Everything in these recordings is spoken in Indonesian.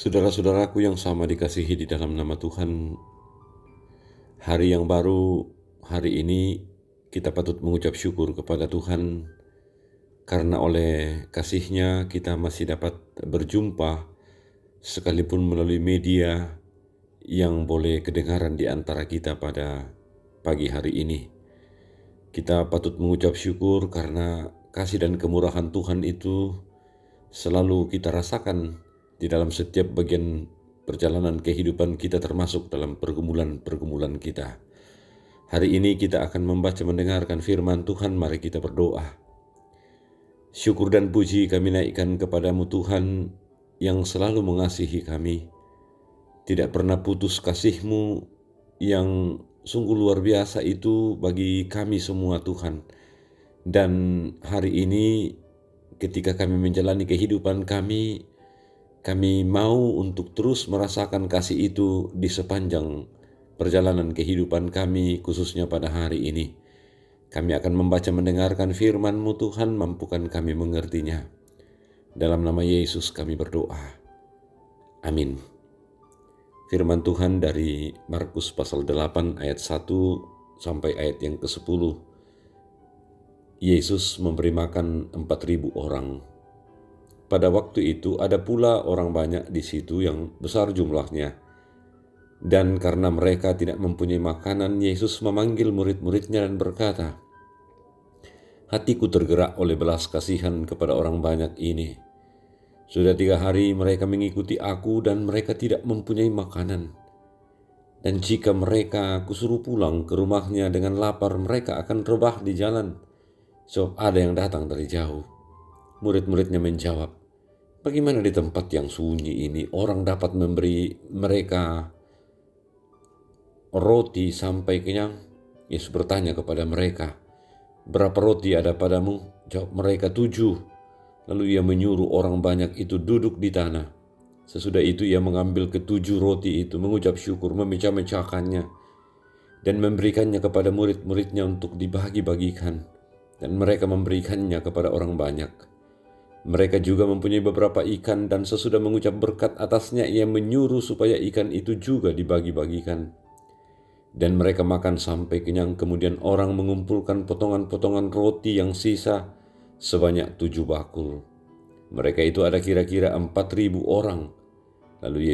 Saudara-saudaraku yang sama dikasihi di dalam nama Tuhan, hari yang baru, hari ini kita patut mengucap syukur kepada Tuhan karena oleh kasih-Nya kita masih dapat berjumpa sekalipun melalui media yang boleh kedengaran di antara kita pada pagi hari ini. Kita patut mengucap syukur karena kasih dan kemurahan Tuhan itu selalu kita rasakan di dalam setiap bagian perjalanan kehidupan kita, termasuk dalam pergumulan-pergumulan kita. Hari ini kita akan membaca mendengarkan firman Tuhan. Mari kita berdoa. Syukur dan puji kami naikkan kepadamu Tuhan yang selalu mengasihi kami. Tidak pernah putus kasih-Mu yang sungguh luar biasa itu bagi kami semua Tuhan. Dan hari ini ketika kami menjalani kehidupan kami mau untuk terus merasakan kasih itu di sepanjang perjalanan kehidupan kami, khususnya pada hari ini. Kami akan membaca mendengarkan firman-Mu Tuhan, mampukan kami mengertinya. Dalam nama Yesus kami berdoa. Amin. Firman Tuhan dari Markus pasal 8 ayat 1 sampai ayat yang ke-10. Yesus memberi makan 4.000 orang. Pada waktu itu ada pula orang banyak di situ yang besar jumlahnya. Dan karena mereka tidak mempunyai makanan, Yesus memanggil murid-muridnya dan berkata, "Hatiku tergerak oleh belas kasihan kepada orang banyak ini. Sudah 3 hari mereka mengikuti aku dan mereka tidak mempunyai makanan. Dan jika mereka kusuruh pulang ke rumahnya dengan lapar, mereka akan rebah di jalan, sebab ada yang datang dari jauh." Murid-muridnya menjawab, "Bagaimana di tempat yang sunyi ini orang dapat memberi mereka roti sampai kenyang?" Yesus bertanya kepada mereka, "Berapa roti ada padamu?" Jawab mereka, 7. Lalu ia menyuruh orang banyak itu duduk di tanah. Sesudah itu ia mengambil ke-7 roti itu, mengucap syukur, memecah-mecahkannya, dan memberikannya kepada murid-muridnya untuk dibagi-bagikan. Dan mereka memberikannya kepada orang banyak. Mereka juga mempunyai beberapa ikan, dan sesudah mengucap berkat atasnya, ia menyuruh supaya ikan itu juga dibagi-bagikan. Dan mereka makan sampai kenyang. Kemudian orang mengumpulkan potongan-potongan roti yang sisa sebanyak 7 bakul. Mereka itu ada kira-kira 4.000 orang. Lalu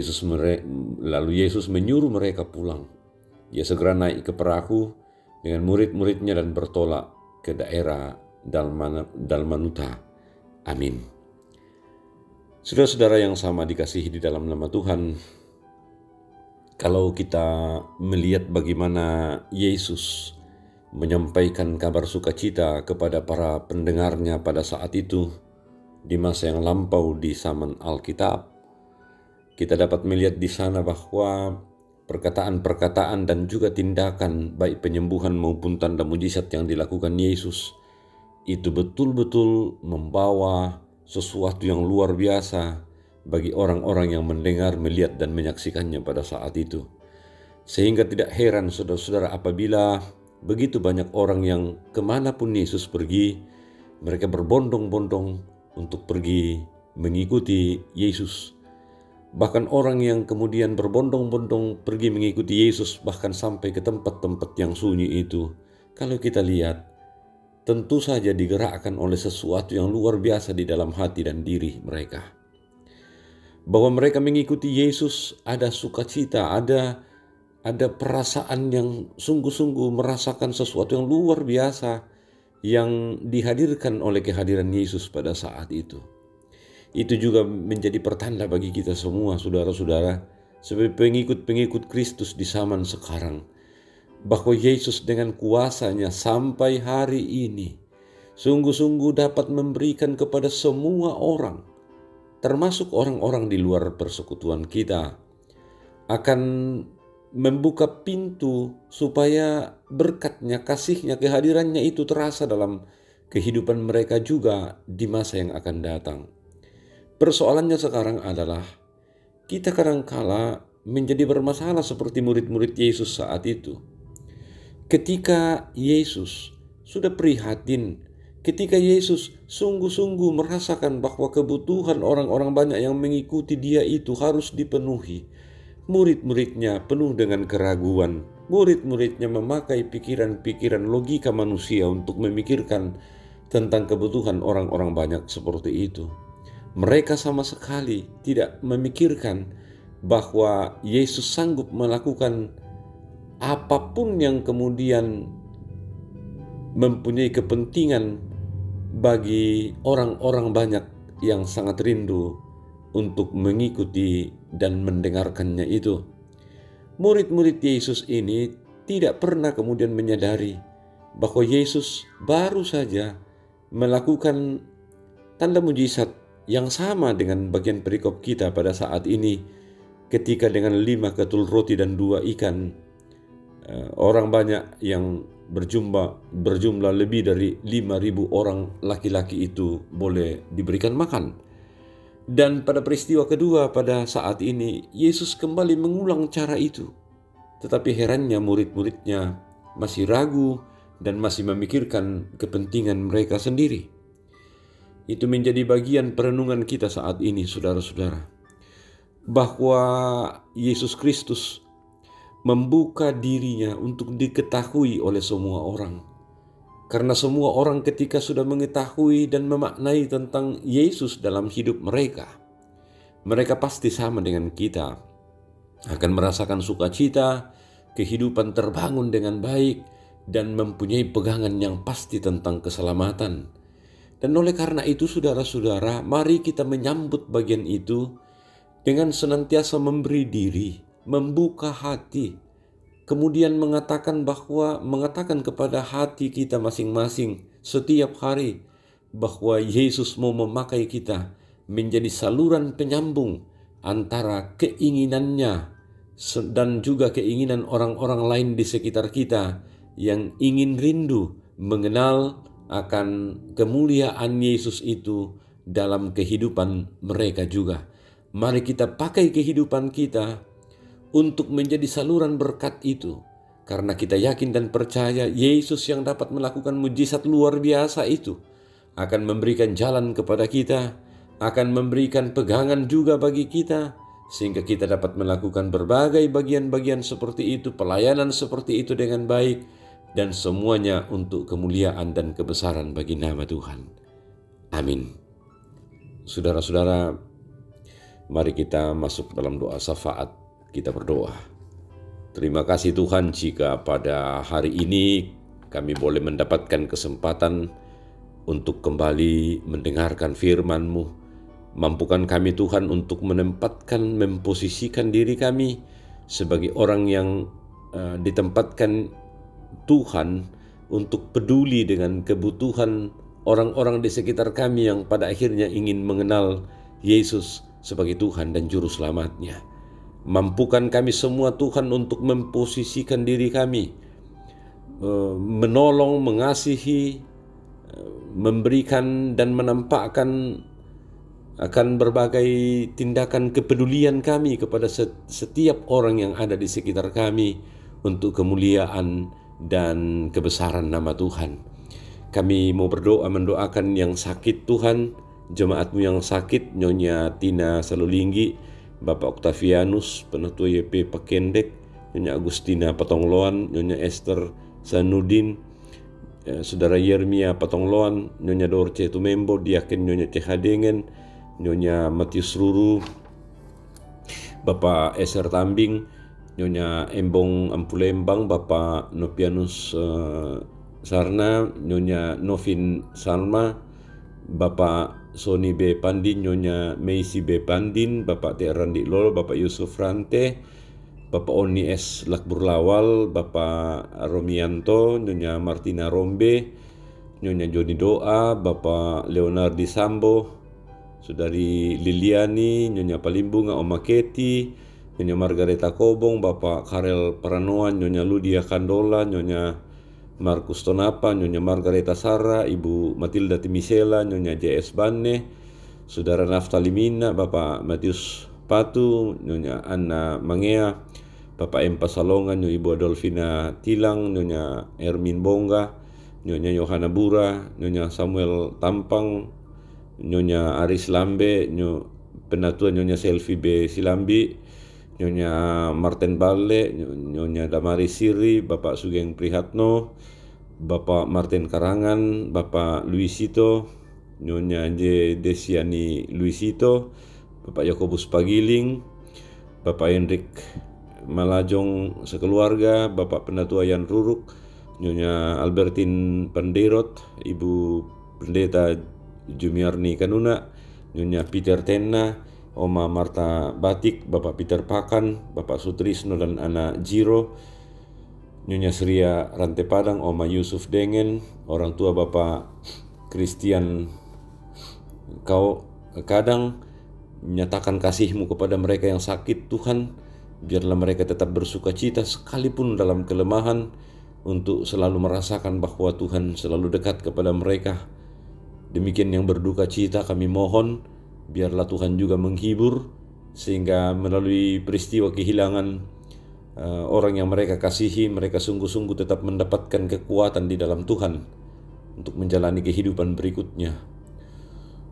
Yesus menyuruh mereka pulang. Ia segera naik ke perahu dengan murid-muridnya dan bertolak ke daerah Dalmanuta. Amin. Saudara-saudara yang sama dikasihi di dalam nama Tuhan, kalau kita melihat bagaimana Yesus menyampaikan kabar sukacita kepada para pendengarnya pada saat itu, di masa yang lampau di zaman Alkitab, kita dapat melihat di sana bahwa perkataan-perkataan dan juga tindakan, baik penyembuhan maupun tanda mujizat yang dilakukan Yesus, itu betul-betul membawa sesuatu yang luar biasa bagi orang-orang yang mendengar, melihat, dan menyaksikannya pada saat itu. Sehingga tidak heran saudara-saudara apabila begitu banyak orang yang kemanapun Yesus pergi, mereka berbondong-bondong untuk pergi mengikuti Yesus. Bahkan orang yang kemudian berbondong-bondong pergi mengikuti Yesus, bahkan sampai ke tempat-tempat yang sunyi itu, kalau kita lihat, tentu saja digerakkan oleh sesuatu yang luar biasa di dalam hati dan diri mereka. Bahwa mereka mengikuti Yesus, ada sukacita, ada perasaan yang sungguh-sungguh merasakan sesuatu yang luar biasa yang dihadirkan oleh kehadiran Yesus pada saat itu. Itu juga menjadi pertanda bagi kita semua, saudara-saudara, sebagai pengikut-pengikut Kristus di zaman sekarang, bahwa Yesus dengan kuasanya sampai hari ini sungguh-sungguh dapat memberikan kepada semua orang, termasuk orang-orang di luar persekutuan kita, akan membuka pintu supaya berkatnya, kasihnya, kehadirannya itu terasa dalam kehidupan mereka juga di masa yang akan datang. Persoalannya sekarang adalah kita kadangkala menjadi bermasalah seperti murid-murid Yesus saat itu. Ketika Yesus sudah prihatin ketika Yesus sungguh-sungguh merasakan bahwa kebutuhan orang-orang banyak yang mengikuti dia itu harus dipenuhi, murid-muridnya penuh dengan keraguan. Murid-muridnya memakai pikiran-pikiran logika manusia untuk memikirkan tentang kebutuhan orang-orang banyak seperti itu. Mereka sama sekali tidak memikirkan bahwa Yesus sanggup melakukan apapun yang kemudian mempunyai kepentingan bagi orang-orang banyak yang sangat rindu untuk mengikuti dan mendengarkannya itu. Murid-murid Yesus ini tidak pernah kemudian menyadari bahwa Yesus baru saja melakukan tanda mujizat yang sama dengan bagian perikop kita pada saat ini, ketika dengan 5 ketul roti dan 2 ikan, orang banyak yang berjumlah lebih dari 5.000 orang laki-laki itu boleh diberikan makan. Dan pada peristiwa kedua pada saat ini, Yesus kembali mengulang cara itu. Tetapi herannya murid-muridnya masih ragu dan masih memikirkan kepentingan mereka sendiri. Itu menjadi bagian perenungan kita saat ini, saudara-saudara. Bahwa Yesus Kristus membuka dirinya untuk diketahui oleh semua orang. Karena semua orang ketika sudah mengetahui dan memaknai tentang Yesus dalam hidup mereka, mereka pasti sama dengan kita, akan merasakan sukacita, kehidupan terbangun dengan baik, dan mempunyai pegangan yang pasti tentang keselamatan. Dan oleh karena itu, saudara-saudara, mari kita menyambut bagian itu dengan senantiasa memberi diri, membuka hati, kemudian mengatakan kepada hati kita masing-masing setiap hari bahwa Yesus mau memakai kita menjadi saluran penyambung antara keinginannya dan juga keinginan orang-orang lain di sekitar kita yang ingin rindu mengenal akan kemuliaan Yesus itu dalam kehidupan mereka juga. Mari kita pakai kehidupan kita untuk menjadi saluran berkat itu, karena kita yakin dan percaya Yesus yang dapat melakukan mujizat luar biasa itu akan memberikan jalan kepada kita, akan memberikan pegangan juga bagi kita, sehingga kita dapat melakukan berbagai bagian-bagian seperti itu, pelayanan seperti itu dengan baik, dan semuanya untuk kemuliaan dan kebesaran bagi nama Tuhan. Amin. Saudara-saudara, mari kita masuk dalam doa syafaat. Kita berdoa. Terima kasih Tuhan jika pada hari ini kami boleh mendapatkan kesempatan untuk kembali mendengarkan firman-Mu. Mampukan kami Tuhan untuk memposisikan diri kami sebagai orang yang ditempatkan Tuhan untuk peduli dengan kebutuhan orang-orang di sekitar kami yang pada akhirnya ingin mengenal Yesus sebagai Tuhan dan Juru Selamatnya. Mampukan kami semua Tuhan untuk memposisikan diri kami, menolong, mengasihi, memberikan dan menampakkan akan berbagai tindakan kepedulian kami kepada setiap orang yang ada di sekitar kami untuk kemuliaan dan kebesaran nama Tuhan. Kami mau mendoakan yang sakit Tuhan, jemaat-Mu yang sakit, Nyonya Tina Salulinggi, Bapak Octavianus Penatua YP Pakendek, Nyonya Agustina Patongloan, Nyonya Esther Sanudin, Saudara Yermia Patongloan, Nyonya Dorce Tumembo, Diaken Nyonya Cehadengen, Nyonya Matius Ruru, Bapak Eser Tambing, Nyonya Embong Ampulembang, Bapak Nopianus Sarna, Nyonya Novin Salma, Bapak Sony B. Pandin, Nyonya Meisi B. Pandin, Bapak T. Randi Lol, Bapak Yusuf Rante, Bapak Oni S. Lakburlawal, Bapak Romianto, Nyonya Martina Rombe, Nyonya Joni Doa, Bapak Leonardi Sambo, Saudari Liliani, Nyonya Palimbunga Oma Keti, Nyonya Margareta Kobong, Bapak Karel Paranoan, Nyonya Ludia Kandola, Nyonya Markus Tonapa, Nyonya Margareta Sara, Ibu Matilda Timisela, Nyonya JS Banne, Saudara Naftali Mina, Bapak Matius Patu, Nyonya Anna Mangea, Bapak Empa Salongan, Nyonya Ibu Adolfina Tilang, Nyonya Ermin Bongga, Nyonya Yohana Bura, Nyonya Samuel Tampang, Nyonya Aris Lambe, Penatua Nyonya Selvi B. Silambi, Nyonya Martin Balle, Nyonya Damari Siri, Bapak Sugeng Prihatno, Bapak Martin Karangan, Bapak Luisito, Nyonya J. Desiani Luisito, Bapak Yakobus Pagiling, Bapak Hendrik Malajong sekeluarga, Bapak Penatua Yan Ruruk, Nyonya Albertin Panderot, Ibu Pendeta Jumiarni Kanuna, Nyonya Peter Tenna, Oma Marta Batik, Bapak Peter Pakan, Bapak Sutrisno dan anak Jiro, Nyonya Sria Rante Padang, Oma Yusuf Dengen, orang tua Bapak Christian Kadang, nyatakan kasih-Mu kepada mereka yang sakit Tuhan, biarlah mereka tetap bersuka cita sekalipun dalam kelemahan, untuk selalu merasakan bahwa Tuhan selalu dekat kepada mereka. Demikian yang berduka cita kami mohon, biarlah Tuhan juga menghibur, sehingga melalui peristiwa kehilangan orang yang mereka kasihi, mereka sungguh-sungguh tetap mendapatkan kekuatan di dalam Tuhan untuk menjalani kehidupan berikutnya.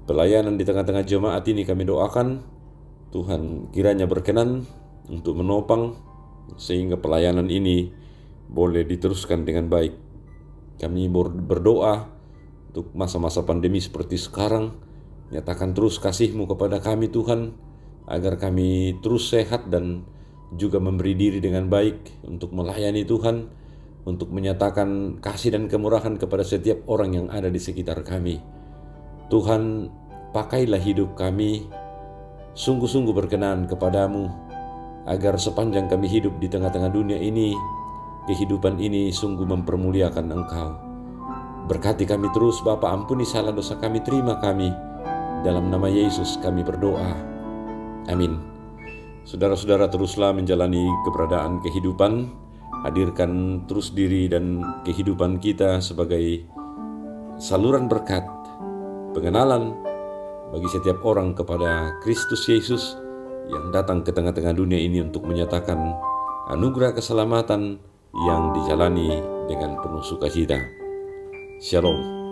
Pelayanan di tengah-tengah jemaat ini kami doakan, Tuhan kiranya berkenan untuk menopang, sehingga pelayanan ini boleh diteruskan dengan baik. Kami berdoa untuk masa-masa pandemi seperti sekarang, nyatakan terus kasih-Mu kepada kami Tuhan, agar kami terus sehat dan juga memberi diri dengan baik untuk melayani Tuhan, untuk menyatakan kasih dan kemurahan kepada setiap orang yang ada di sekitar kami. Tuhan, pakailah hidup kami sungguh-sungguh berkenan kepadamu, agar sepanjang kami hidup di tengah-tengah dunia ini, kehidupan ini sungguh mempermuliakan Engkau. Berkati kami terus Bapa, ampuni salah dosa kami, terima kami. Dalam nama Yesus kami berdoa. Amin. Saudara-saudara, teruslah menjalani keberadaan kehidupan. Hadirkan terus diri dan kehidupan kita sebagai saluran berkat, pengenalan bagi setiap orang kepada Kristus Yesus yang datang ke tengah-tengah dunia ini untuk menyatakan anugerah keselamatan yang dijalani dengan penuh sukacita. Shalom.